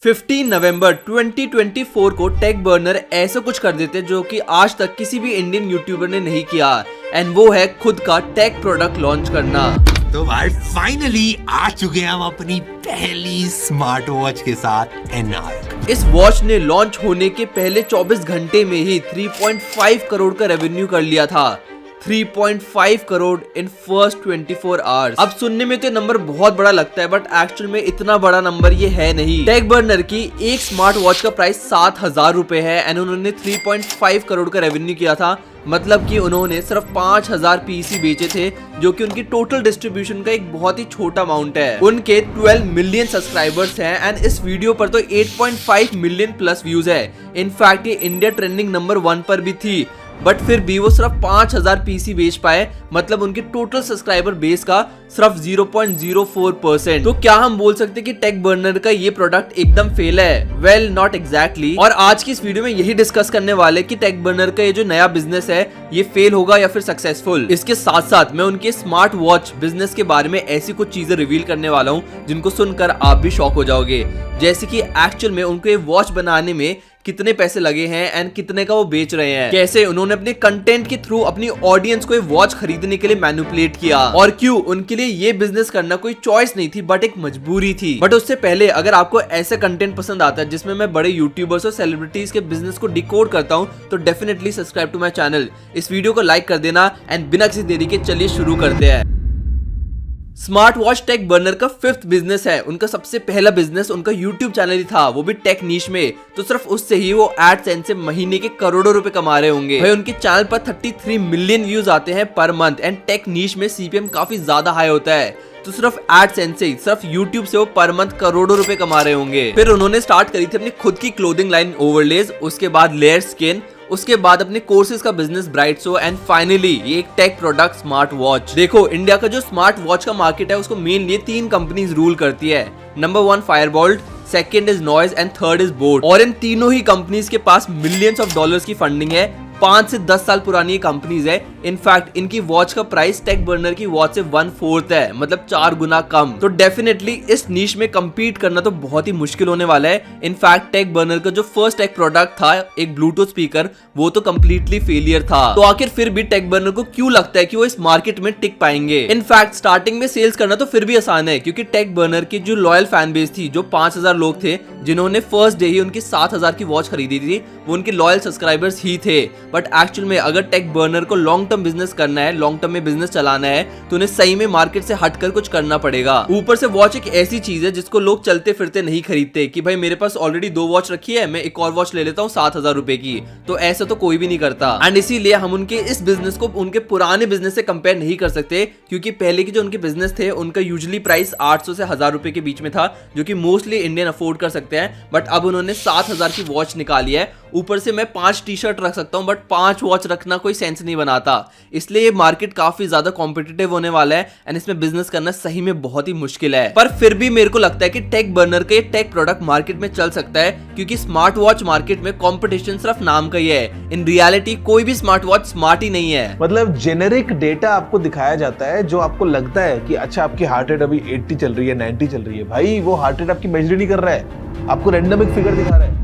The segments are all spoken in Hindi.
15 नवंबर 2024 को टेक बर्नर ऐसा कुछ कर देते जो कि आज तक किसी भी इंडियन यूट्यूबर ने नहीं किया, एंड वो है खुद का टेक प्रोडक्ट लॉन्च करना। तो भाई फाइनली आ चुके हैं हम अपनी पहली स्मार्ट वॉच के साथ एनार्क। इस वॉच ने लॉन्च होने के पहले 24 घंटे में ही 3.5 करोड़ का रेवेन्यू कर लिया था। 3.5 करोड़ इन फर्स्ट 24 आवर्स। अब सुनने में तो नंबर बहुत बड़ा लगता है, बट एक्चुअल में इतना बड़ा नंबर ये है नहीं। टेक बर्नर की एक स्मार्ट वॉच का प्राइस 7,000 रुपए है एंड उन्होंने 3.5 करोड़ का रेवेन्यू किया था। मतलब कि उन्होंने सिर्फ 5,000 पीसी बेचे थे, जो कि उनकी टोटल डिस्ट्रीब्यूशन का एक बहुत ही छोटा अमाउंट है। उनके 12 मिलियन सब्सक्राइबर्स हैं एंड इस वीडियो पर तो 8.5 मिलियन प्लस व्यूज है। इनफैक्ट ये इंडिया ट्रेंडिंग नंबर 1 पर भी थी, बट फिर भी वो सिर्फ 5,000 पीसी बेच पाए। मतलब उनके टोटल सब्सक्राइबर बेस का सिर्फ 0.04%। तो क्या हम बोल सकते कि टेक बर्नर का ये प्रोडक्ट एकदम फेल है? Well, not exactly. और आज की इस वीडियो में यही डिस्कस करने वाले कि टेक बर्नर का ये जो नया बिजनेस है ये फेल होगा या फिर सक्सेसफुल। इसके साथ साथ मैं उनके स्मार्ट वॉच बिजनेस के बारे में ऐसी कुछ चीजें रिवील करने वाला हूँ जिनको सुनकर आप भी शॉक हो जाओगे। जैसे कि एक्चुअल में उनको ये वॉच बनाने में कितने पैसे लगे हैं एंड कितने का वो बेच रहे हैं, कैसे उन्होंने अपने कंटेंट के थ्रू अपनी ऑडियंस को ये वॉच खरीदने के लिए मैनिपुलेट किया, और क्यों उनके लिए ये बिजनेस करना कोई चॉइस नहीं थी बट एक मजबूरी थी। बट उससे पहले अगर आपको ऐसा कंटेंट पसंद आता है जिसमें मैं बड़े यूट्यूबर्स और सेलिब्रिटीज के बिजनेस को डिकोड करता हूँ, तो definitely subscribe to my channel. इस वीडियो को लाइक कर देना एंड बिना किसी देरी के चलिए शुरू करते हैं। स्मार्ट वॉच टेक बर्नर का 5th बिजनेस है। उनका सबसे पहला बिजनेस उनका यूट्यूब चैनल ही था, वो भी टेक नीश में। तो सिर्फ उससे ही वो एडसेंस से महीने के करोड़ों रुपए कमा रहे होंगे। भाई उनके चैनल पर 33 मिलियन व्यूज आते हैं पर मंथ एंड टेक नीश में सीपीएम काफी ज्यादा हाई होता है। तो सिर्फ एडसेंस से ही, सिर्फ यूट्यूब से वो पर मंथ करोड़ों रुपए कमा रहे होंगे। फिर उन्होंने स्टार्ट करी थी अपनी खुद की क्लोथिंग लाइन ओवरलेज, उसके बाद लेयर स्किन, उसके बाद अपने कोर्सेज का बिजनेस ब्राइटसो, एंड फाइनली ये एक टेक प्रोडक्ट स्मार्ट वॉच। देखो इंडिया का जो स्मार्ट वॉच का मार्केट है उसको मेनली 3 कंपनीज रूल करती है। Number 1 Fireboltt, second is noise and third is boat. और इन तीनों ही कंपनीज के पास मिलियंस ऑफ डॉलर्स की फंडिंग है। 5 से 10 साल पुरानी ये कंपनीज है। इनफैक्ट इनकी वॉच का प्राइस टेक बर्नर की वॉच से 1/4 है, मतलब 4 गुना कम। तो डेफिनेटली इस नीश में compete करना तो बहुत ही मुश्किल होने वाला है। इनफैक्ट टेक बर्नर का जो फर्स्ट टेक प्रोडक्ट था, एक ब्लूटूथ स्पीकर, वो तो कंप्लीटली फेलियर था। तो आखिर फिर भी टेक बर्नर को क्यों लगता है कि वो इस मार्केट में टिक पाएंगे? इनफैक्ट स्टार्टिंग में सेल्स करना तो फिर भी आसान है, क्योंकि टेक बर्नर की जो लॉयल फैन बेस थी, जो 5,000 लोग थे जिन्होंने फर्स्ट डे ही उनकी 7,000 की वॉच खरीदी थी, वो उनके लॉयल सब्सक्राइबर्स ही थे। बट एक्चुअल में अगर टेक बर्नर को लॉन्ग टर्म बिजनेस करना है, लॉन्ग टर्म में बिजनेस चलाना है, तो उन्हें सही में मार्केट से हटकर कुछ करना पड़ेगा। ऊपर से वॉच एक ऐसी चीज है जिसको लोग चलते फिरते नहीं खरीदते कि भाई मेरे पास ऑलरेडी 2 वॉच रखी है, मैं एक और वॉच ले लेता हूँ 7,000 रुपए की। तो ऐसा तो कोई भी नहीं करता। एंड इसीलिए हम उनके इस बिजनेस को उनके पुराने बिजनेस से कंपेयर नहीं कर सकते, क्योंकि पहले के जो उनके बिजनेस थे उनका यूजुअली प्राइस 800 से 1,000 रुपए के बीच में था, जो कि मोस्टली इंडियन अफोर्ड कर सकते हैं। बट अब उन्होंने 7,000 की वॉच निकाली है। ऊपर से मैं 5 टी शर्ट रख सकता हूं, बट 5 वॉच रखना कोई सेंस नहीं बनाता। इसलिए ये मार्केट काफी ज्यादा कॉम्पिटिटिव होने वाला है एंड इसमें बिजनेस करना सही में बहुत ही मुश्किल है। पर फिर भी मेरे को लगता है कि टेक बर्नर का ये टेक प्रोडक्ट मार्केट में चल सकता है, क्योंकि स्मार्ट वॉच मार्केट में कंपटीशन सिर्फ नाम का ही है। इन रियलिटी कोई भी स्मार्ट वॉच स्मार्ट ही नहीं है। मतलब जेनेरिक डेटा आपको दिखाया जाता है, जो आपको लगता है कि अच्छा आपकी हार्ट रेट अभी 80 चल रही है, 90 चल रही है। भाई वो हार्ट रेट आपकी मेजर नहीं कर रहा है, आपको रैंडम एक फिगर दिखा रहा है।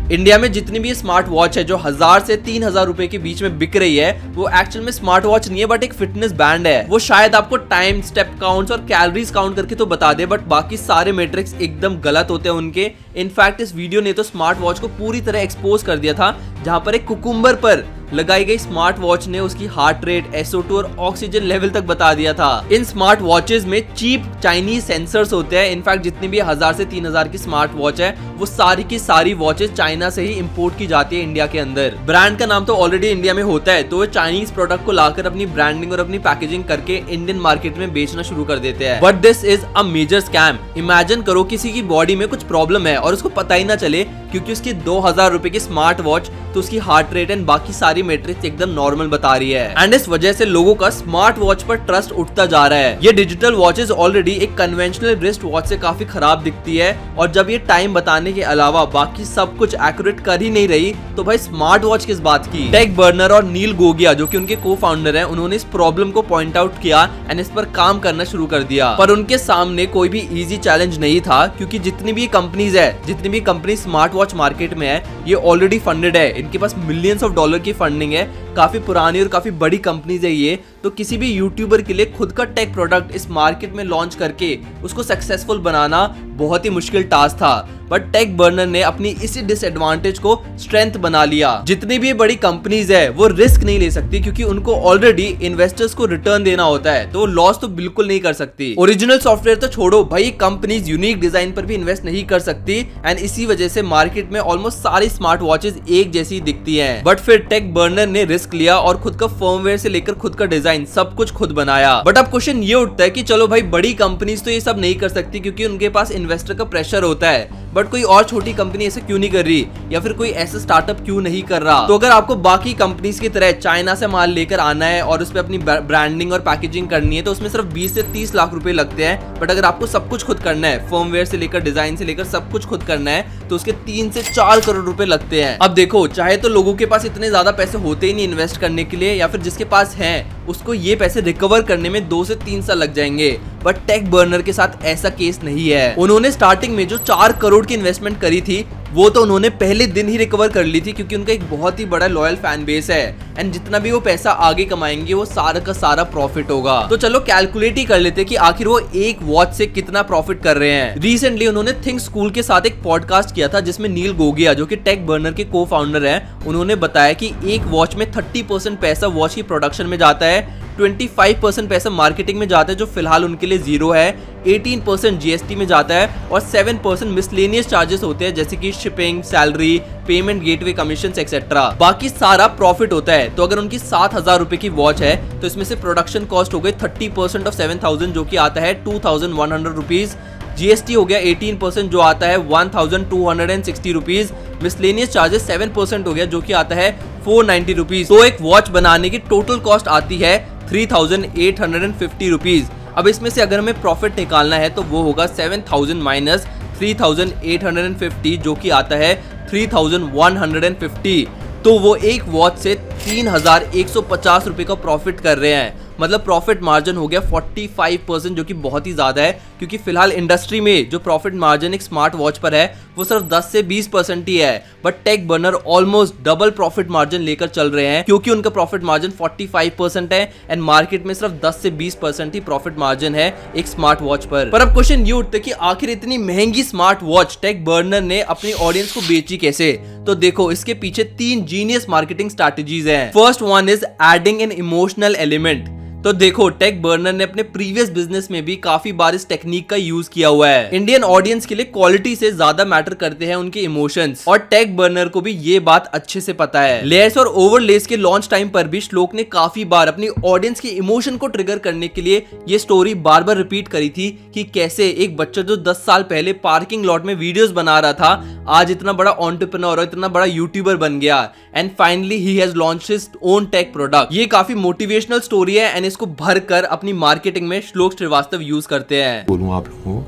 इंडिया में जितनी भी स्मार्ट वॉच है जो 1,000 से 3,000 रुपए के बीच में बिक रही है, वो एक्चुअल में स्मार्ट वॉच नहीं है बट एक फिटनेस बैंड है। वो शायद आपको टाइम, स्टेप काउंट्स और कैलोरीज काउंट करके तो बता दे, बट बाकी सारे मैट्रिक्स एकदम गलत होते हैं उनके। इनफैक्ट इस वीडियो ने तो स्मार्ट वॉच को पूरी तरह एक्सपोज कर दिया था, जहां पर एक कुकुम्बर पर लगाई गई स्मार्ट वॉच ने उसकी हार्ट रेट, SO2 और ऑक्सीजन लेवल तक बता दिया था। इन स्मार्ट वॉचेस में चीप चाइनीज सेंसर्स होते हैं। इनफैक्ट जितनी भी 1,000 से 3,000 की स्मार्ट वॉच है, वो सारी की सारी वॉचेस चाइना से ही इंपोर्ट की जाती है इंडिया के अंदर। ब्रांड का नाम तो ऑलरेडी इंडिया में होता है, तो वो चाइनीज प्रोडक्ट को लाकर अपनी ब्रांडिंग और अपनी पैकेजिंग करके इंडियन मार्केट में बेचना शुरू कर देते हैं। But this is a major scam. Imagine करो किसी की बॉडी में कुछ प्रॉब्लम है और उसको पता ही ना चले, क्योंकि उसकी 2,000 रुपए की स्मार्ट वॉच, तो उसकी हार्ट रेट एंड बाकी सारी सारी मैट्रिक्स एकदम नॉर्मल बता रही है एंड इस वजह से लोगों का स्मार्ट वॉच पर ट्रस्ट उठता जा रहा है। ये डिजिटल वॉचेस ऑलरेडी एक कन्वेंशनल रिस्ट वॉच से काफी खराब दिखती है और जब ये टाइम बताने के अलावा बाकी सब कुछ एक्यूरेट कर ही नहीं रही तो भाई स्मार्ट वॉच किस बात की। टेक बर्नर और नील गोगिया जो कि उनके को फाउंडर हैं, उन्होंने इस प्रॉब्लम को पॉइंट आउट किया एंड इस पर काम करना शुरू कर दिया। पर उनके सामने कोई भी इजी चैलेंज नहीं था क्योंकि जितनी भी कंपनीज है, जितनी भी कंपनी स्मार्ट वॉच मार्केट में है, ये ऑलरेडी फंडेड है। इनके पास मिलियंस ऑफ डॉलर की फंडिंग है, काफी पुरानी और काफी बड़ी कंपनीज है ये। तो किसी भी यूट्यूबर के लिए खुद का टेक प्रोडक्ट इस मार्केट में लॉन्च करके उसको सक्सेसफुल बनाना बहुत ही मुश्किल टास्क था। बट टेक बर्नर ने अपनी इसी डिसएडवांटेज को स्ट्रेंथ बना लिया। जितनी भी बड़ी कंपनीज है वो रिस्क नहीं ले सकती क्योंकि उनको ऑलरेडी इन्वेस्टर्स को रिटर्न देना होता है, तो लॉस तो बिल्कुल नहीं कर सकती। ओरिजिनल सॉफ्टवेयर तो छोड़ो भाई, कंपनीज यूनिक डिजाइन पर भी इन्वेस्ट नहीं कर सकती एंड इसी वजह से मार्केट में ऑलमोस्ट सारी स्मार्ट वॉचेस एक जैसी दिखती हैं। बट फिर टेक बर्नर ने रिस्क लिया और खुद का फर्मवेयर से लेकर खुद का डिजाइन सब कुछ खुद बनाया। बट अब क्वेश्चन ये उठता है कि चलो भाई, बड़ी कंपनीज तो ये सब नहीं कर सकती क्योंकि उनके पास इन्वेस्टर का प्रेशर होता है, बट कोई और छोटी कंपनी ऐसे क्यों नहीं कर रही या फिर कोई ऐसा स्टार्टअप क्यों नहीं कर रहा। तो अगर आपको बाकी कंपनीज की तरह चाइना से माल लेकर आना है और उस पर अपनी ब्रांडिंग और पैकेजिंग करनी है तो उसमें सिर्फ 20 से 30 लाख रुपए लगते हैं। बट अगर आपको सब कुछ खुद करना है, फर्मवेयर से लेकर डिजाइन से लेकर सब कुछ खुद करना है, तो उसके 3 से 4 करोड़ रुपए लगते हैं। अब देखो, चाहे तो लोगों के पास इतने ज्यादा पैसे होते ही नहीं इन्वेस्ट करने के लिए, या फिर जिसके पास है उसको ये पैसे रिकवर करने में 2 से 3 साल लग जाएंगे। बट टेक बर्नर के साथ ऐसा केस नहीं है। उन्होंने स्टार्टिंग में जो 4 करोड़ की इन्वेस्टमेंट करी थी वो तो उन्होंने पहले दिन ही रिकवर कर ली थी क्योंकि उनका एक बहुत ही बड़ा लॉयल फैन बेस है एंड जितना भी वो पैसा आगे कमाएंगे वो सारा का सारा प्रॉफिट होगा। तो चलो कैलकुलेट ही कर लेते हैं कि आखिर वो एक वॉच से कितना प्रॉफिट कर रहे हैं। रिसेंटली उन्होंने थिंक स्कूल के साथ एक पॉडकास्ट किया था जिसमें नील गोगिया जो कि टेक बर्नर के को फाउंडर है, उन्होंने बताया कि एक वॉच में 30% पैसा वॉच की प्रोडक्शन में जाता है, 25% पैसा मार्केटिंग में जाता है जो फिलहाल उनके लिए जीरो है, 18% जीएसटी में जाता है और 7% मिसलेनियस चार्जेस होते हैं जैसे कि shipping, salary, payment gateway commissions etcetera. बाकी सारा प्रॉफिट होता है। तो अगर उनकी 7,000 रुपए की वॉच है तो इसमें से प्रोडक्शन कॉस्ट हो गई 30% ऑफ 7,000 जो कि आता है 2,100 रुपीज, जीएसटी हो गया 18% जो आता है 1,260 रुपीज, मिसलेनियस चार्जेस 7% हो गया जो कि आता है 490 रुपीज। तो एक वॉच बनाने की टोटल कॉस्ट आती है 3,850 रुपीज। अब इसमें से अगर हमें प्रॉफिट निकालना है तो वो होगा 7,000 माइनस 3,850 जो कि आता है 3,150। तो वो एक वॉच से 3,150 रुपए का प्रॉफिट कर रहे हैं। मतलब प्रॉफिट मार्जिन हो गया 45% जो कि बहुत ही ज्यादा है क्योंकि फिलहाल इंडस्ट्री में जो प्रॉफिट मार्जिन एक स्मार्ट वॉच पर है वो सिर्फ 10 से 20% ही है। But tech burner almost double profit margin लेकर चल रहे हैं क्योंकि उनका प्रॉफिट मार्जिन 45% है एंड मार्केट में सिर्फ 10 से 20% ही प्रॉफिट मार्जिन है एक स्मार्ट वॉच पर। अब क्वेश्चन ये उठता है कि आखिर इतनी महंगी स्मार्ट वॉच टेक बर्नर ने अपनी ऑडियंस को बेची कैसे। तो देखो, इसके पीछे 3 जीनियस मार्केटिंग स्ट्रैटेजीज हैं। First one is adding an emotional element. तो देखो, टेक बर्नर ने अपने प्रीवियस बिजनेस में भी काफी बार इस टेक्निक का यूज किया हुआ है। इंडियन ऑडियंस के लिए क्वालिटी से ज्यादा मैटर करते हैं उनके इमोशंस और टेक बर्नर को भी ये बात अच्छे से पता है। लेयर्स और ओवरलेस के लॉन्च टाइम पर भी श्लोक ने काफी बार अपनी ऑडियंस के इमोशन को ट्रिगर करने के लिए ये स्टोरी बार बार रिपीट करी थी कि कैसे एक बच्चा जो 10 साल पहले पार्किंग लॉट में वीडियोस बना रहा था आज इतना बड़ा एंटरप्रेन्योर और इतना बड़ा यूट्यूबर बन गया and finally he has launched his own tech product. ये काफी मोटिवेशनल स्टोरी है एंड इसको भरकर अपनी मार्केटिंग में श्लोक श्रीवास्तव यूज करते हैं। बोलूँ आप लोगों को,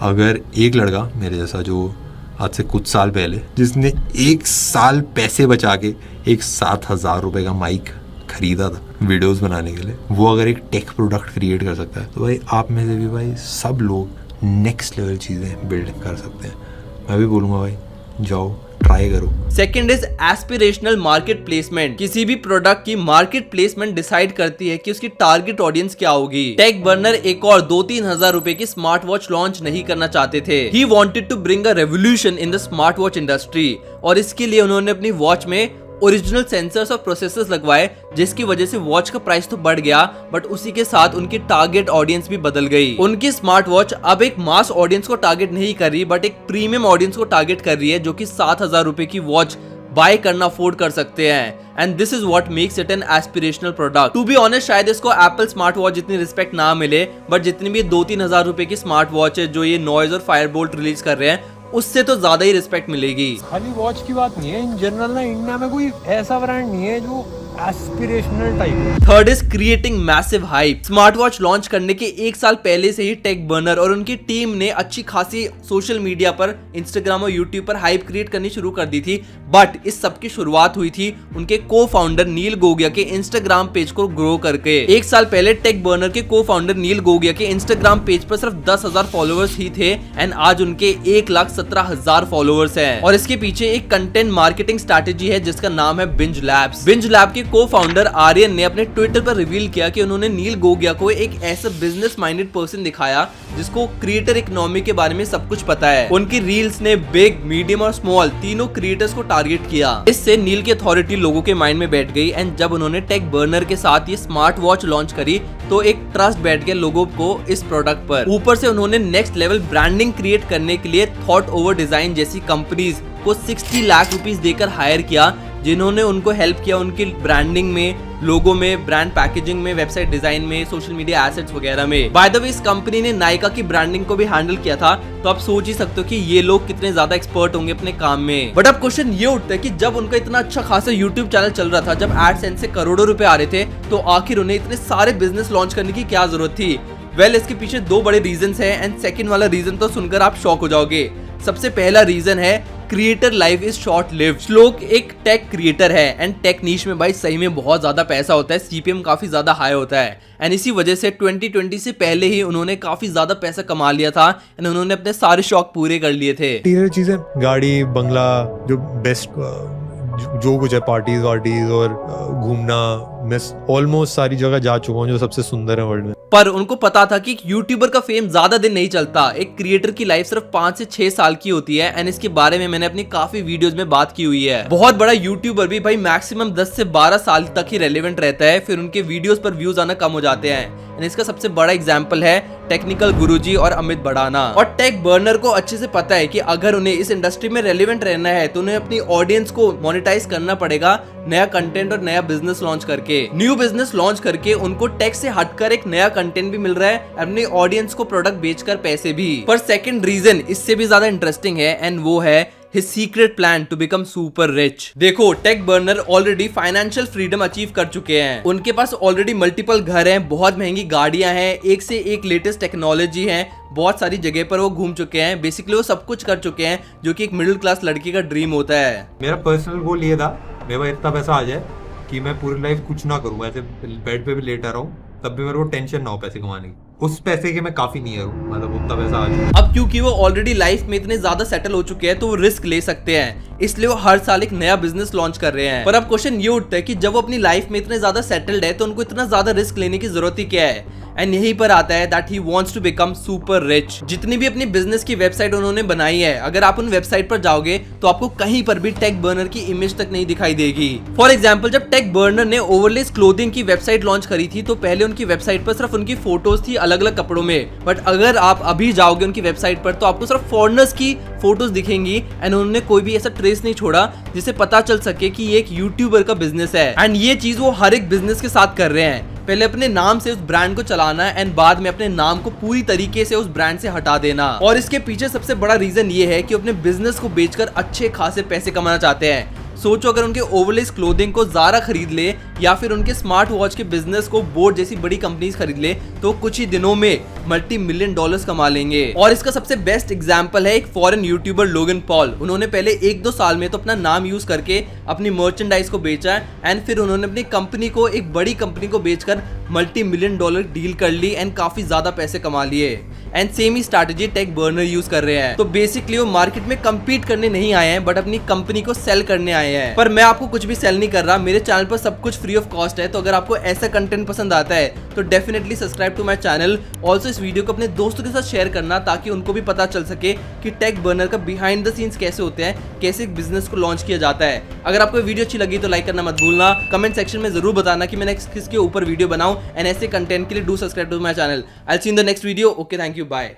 अगर एक लड़का मेरे जैसा जो आज से कुछ साल पहले जिसने 1 साल पैसे बचा के एक 7,000 रुपए का माइक खरीदा था वीडियोस बनाने के लिए, वो अगर एक टेक प्रोडक्ट क्रिएट कर सकता है तो भाई आप में से भी भाई सब लोग नेक्स्ट लेवल चीजें बिल्ड कर सकते हैं। मैं भी बोलूँगा भाई जाओ ट्राई करो। Second is aspirational market placement. किसी भी प्रोडक्ट की मार्केट प्लेसमेंट डिसाइड करती है कि उसकी टारगेट ऑडियंस क्या होगी। टेक बर्नर एक और 2-3 हजार रुपए की स्मार्ट वॉच लॉन्च नहीं करना चाहते थे। He wanted to bring a revolution in the smart watch industry और इसके लिए उन्होंने अपनी वॉच में ओरिजिनल सेंसर्स और प्रोसेसर्स लगवाए जिसकी वजह से वॉच का प्राइस तो बढ़ गया बट उसी के साथ उनकी टारगेट ऑडियंस भी बदल गई। उनकी स्मार्ट वॉच अब एक मास ऑडियंस को टारगेट नहीं कर रही बट एक प्रीमियम ऑडियंस को टारगेट कर रही है जो कि 7,000 रुपए की वॉच बाय करना अफोर्ड कर सकते हैं and this is what makes it an aspirational product. To be honest शायद इसको एप्पल स्मार्ट वॉच जितनी रिस्पेक्ट ना मिले बट जितनी भी 2-3 हजार रुपए की स्मार्ट वॉच है जो ये नॉइज और फायरबोल्ट रिलीज कर रहे हैं उससे तो ज्यादा ही रिस्पेक्ट मिलेगी। खाली वॉच की बात नहीं है, इन जनरल ना इंडिया में कोई ऐसा ब्रांड नहीं है जो एस्पिरेशनल टाइप है। Third is creating massive hype. Smart watch launch करने के 1 साल पहले से ही टेक बर्नर और उनकी टीम ने अच्छी खासी सोशल मीडिया पर, इंस्टाग्राम और यूट्यूब पर हाइप क्रिएट करनी शुरू कर दी थी। बट इस सब की शुरुआत हुई थी उनके को फाउंडर नील गोगिया के इंस्टाग्राम पेज को ग्रो करके। 1 साल पहले टेक बर्नर के को फाउंडर नील गोगिया के इंस्टाग्राम पेज पर सिर्फ 10,000 फॉलोअर्स ही थे एंड आज उनके 1,17,000 फॉलोअर्स हैं। और इसके पीछे एक कंटेंट मार्केटिंग स्ट्रैटेजी है जिसका नाम है बिंज लैब्स। बिंज लैब के को फाउंडर आर्यन ने अपने ट्विटर पर रिवील किया कि उन्होंने नील गोगिया को एक ऐसा बिजनेस माइंडेड पर्सन दिखाया जिसको क्रिएटर इकोनॉमी के बारे में सब कुछ पता है। उनकी रील्स ने बिग, मीडियम और स्मॉल तीनों क्रिएटर्स को टारगेट किया। इससे नील की अथॉरिटी लोगों के माइंड में बैठ गई एंड जब उन्होंने टेक बर्नर के साथ ये स्मार्ट वॉच लॉन्च करी तो एक ट्रस्ट बैठ गया लोगों को इस प्रोडक्ट पर। ऊपर से उन्होंने नेक्स्ट लेवल ब्रांडिंग क्रिएट करने के लिए थॉट ओवर डिजाइन जैसी कंपनीज को 60 लाख रुपीस देकर हायर किया जिन्होंने उनको हेल्प किया उनकी ब्रांडिंग में, लोगो में, ब्रांड पैकेजिंग में, वेबसाइट डिजाइन में, सोशल मीडिया एसेट्स वगैरह में। बाय द वे इस कंपनी ने नायका की ब्रांडिंग को भी हैंडल किया था, तो आप सोच ही सकते हो कि ये लोग कितने ज्यादा एक्सपर्ट होंगे अपने काम में। बट अब क्वेश्चन ये उठता है कि जब उनका इतना अच्छा खासा यूट्यूब चैनल चल रहा था, जब एडसेंस से करोड़ों रुपए आ रहे थे, तो आखिर उन्हें इतने सारे बिजनेस लॉन्च करने की क्या जरूरत थी? वेल, इसके पीछे 2 बड़े रीजन है एंड सेकंड वाला रीजन तो सुनकर आप शॉक हो जाओगे। सबसे पहला रीजन है creator life is short lived. श्लोक एक टेक क्रिएटर है एंड टेक नीश में भाई सही में बहुत ज्यादा पैसा होता है, सीपीएम काफी ज्यादा हाई होता है एंड इसी वजह से 2020 से पहले ही उन्होंने काफी ज्यादा पैसा कमा लिया था एंड उन्होंने अपने सारे शौक पूरे कर लिए थे। मटीरियल चीजें, गाड़ी, बंगला, जो बेस्ट जो कुछ है, पार्टीज वार्टीज और घूमना, मैं ऑलमोस्ट सारी जगह जा चुका हूँ जो सबसे सुंदर है वर्ल्ड में। पर उनको पता था कि एक यूट्यूबर का फेम ज्यादा दिन नहीं चलता, एक क्रिएटर की लाइफ सिर्फ 5 से 6 साल की होती है एंड इसके बारे में मैंने अपनी काफी वीडियोस में बात की हुई है। बहुत बड़ा यूट्यूबर भी भाई मैक्सिमम 10 से 12 साल तक ही रेलेवेंट रहता है, फिर उनके वीडियोस पर व्यूज आना कम हो जाते हैं एंड इसका सबसे बड़ा एग्जांपल है टेक्निकल गुरुजी और अमित भड़ाना। और टेक बर्नर को अच्छे से पता है कि अगर उन्हें इस इंडस्ट्री में रेलेवेंट रहना है तो उन्हें अपनी ऑडियंस को मोनेटाइज करना पड़ेगा नया कंटेंट और नया बिजनेस लॉन्च करके। न्यू बिजनेस लॉन्च करके उनको टेक से हटकर एक नया कंटेंट भी मिल रहा है, अपनी ऑडियंस को प्रोडक्ट बेचकर पैसे भी। पर सेकंड रीजन इससे भी ज्यादा इंटरेस्टिंग है एंड वो है his secret plan to become super rich। देखो, tech burner already financial freedom achieve कर चुके हैं। उनके पास ऑलरेडी मल्टीपल घर हैं, बहुत महंगी गाड़ियां हैं, एक से एक लेटेस्ट टेक्नोलॉजी है, बहुत सारी जगह पर वो घूम चुके हैं। बेसिकली वो सब कुछ कर चुके हैं जो कि एक मिडिल क्लास लड़की का ड्रीम होता है। मेरा पर्सनल गोल ये था, मेरे पास इतना पैसा आ जाए कि मैं पूरी लाइफ कुछ ना करूँ, ऐसे बेड पे भी लेटा रहूँ, तब भी मेरे को टेंशन ना हो पैसे कमाने की। उस पैसे के मैं काफी नहीं हूँ, मतलब उतना पैसा आ जाए। अब क्योंकि वो ऑलरेडी लाइफ में इतने ज्यादा सेटल हो चुके हैं तो वो रिस्क ले सकते हैं, इसलिए वो हर साल एक नया बिजनेस लॉन्च कर रहे हैं। पर अब क्वेश्चन ये उठता है कि जब वो अपनी लाइफ में इतने ज्यादा सेटल्ड है तो उनको इतना ज्यादा रिस्क लेने की जरूरत ही क्या है? एंड यहीं पर आता है that he wants to become super rich. जितनी भी अपनी बिजनेस की वेबसाइट उन्होंने बनाई है, अगर आप उन वेबसाइट पर जाओगे तो आपको कहीं पर भी टेक बर्नर की इमेज तक नहीं दिखाई देगी। फॉर एग्जांपल, जब टेक बर्नर ने ओवरलेस क्लोथिंग की वेबसाइट लॉन्च करी थी तो पहले उनकी वेबसाइट पर सिर्फ उनकी फोटोज थी अलग अलग कपड़ों में, बट अगर आप अभी जाओगे उनकी वेबसाइट पर तो आपको सिर्फ फॉरेनर्स की फोटोज दिखेंगी एंड उन्होंने कोई भी ऐसा ट्रेस नहीं छोड़ा जिससे पता चल सके कि ये एक यूट्यूबर का बिजनेस है। एंड ये चीज वो हर एक बिजनेस के साथ कर रहे हैं, पहले अपने नाम से उस ब्रांड को चलाना एंड बाद में अपने नाम को पूरी तरीके से उस ब्रांड से हटा देना। और इसके पीछे सबसे बड़ा रीजन ये है कि अपने बिजनेस को बेचकर अच्छे खासे पैसे कमाना चाहते हैं। सोचो, अगर उनके ओवरलेस क्लोथिंग को ज़ारा खरीद ले या फिर उनके स्मार्ट वॉच के बिजनेस को बोट जैसी बड़ी कंपनीज खरीद ले तो कुछ ही दिनों में $multi-million कमा लेंगे। और इसका सबसे बेस्ट एग्जांपल है एक फॉरेन यूट्यूबर लोगन पॉल। उन्होंने पहले 1-2 साल में तो अपना नाम यूज करके अपनी मर्चेंडाइज को बेचा एंड फिर उन्होंने अपनी कंपनी को एक बड़ी कंपनी को बेचकर $multi-million डील कर ली एंड काफी ज्यादा पैसे कमा लिए। एंड सेम ही स्ट्रैटेजी टेक बर्नर यूज कर रहे हैं। तो बेसिकली वो मार्केट में कम्पीट करने नहीं आए हैं बट अपनी कंपनी को सेल करने आए हैं। पर मैं आपको कुछ भी सेल नहीं कर रहा, मेरे चैनल पर सब कुछ फ्री ऑफ कॉस्ट है। तो अगर आपको ऐसा कंटेंट पसंद आता है तो definitely subscribe to my channel. Also इस वीडियो को अपने दोस्तों के साथ शेयर करना ताकि उनको भी पता चल सके कि टेक बर्नर का बिहाइंड द सीन्स कैसे होते हैं, कैसे एक बिजनेस को लॉन्च किया जाता है। अगर आपको वीडियो अच्छी लगी तो लाइक करना मत भूलना। कमेंट सेक्शन में जरूर बताना कि मैंने किसके ऊपर वीडियो बनाऊं एंड ऐसे कंटेंट के लिए do subscribe to my channel. I will see in the next video. Okay, thank you, bye.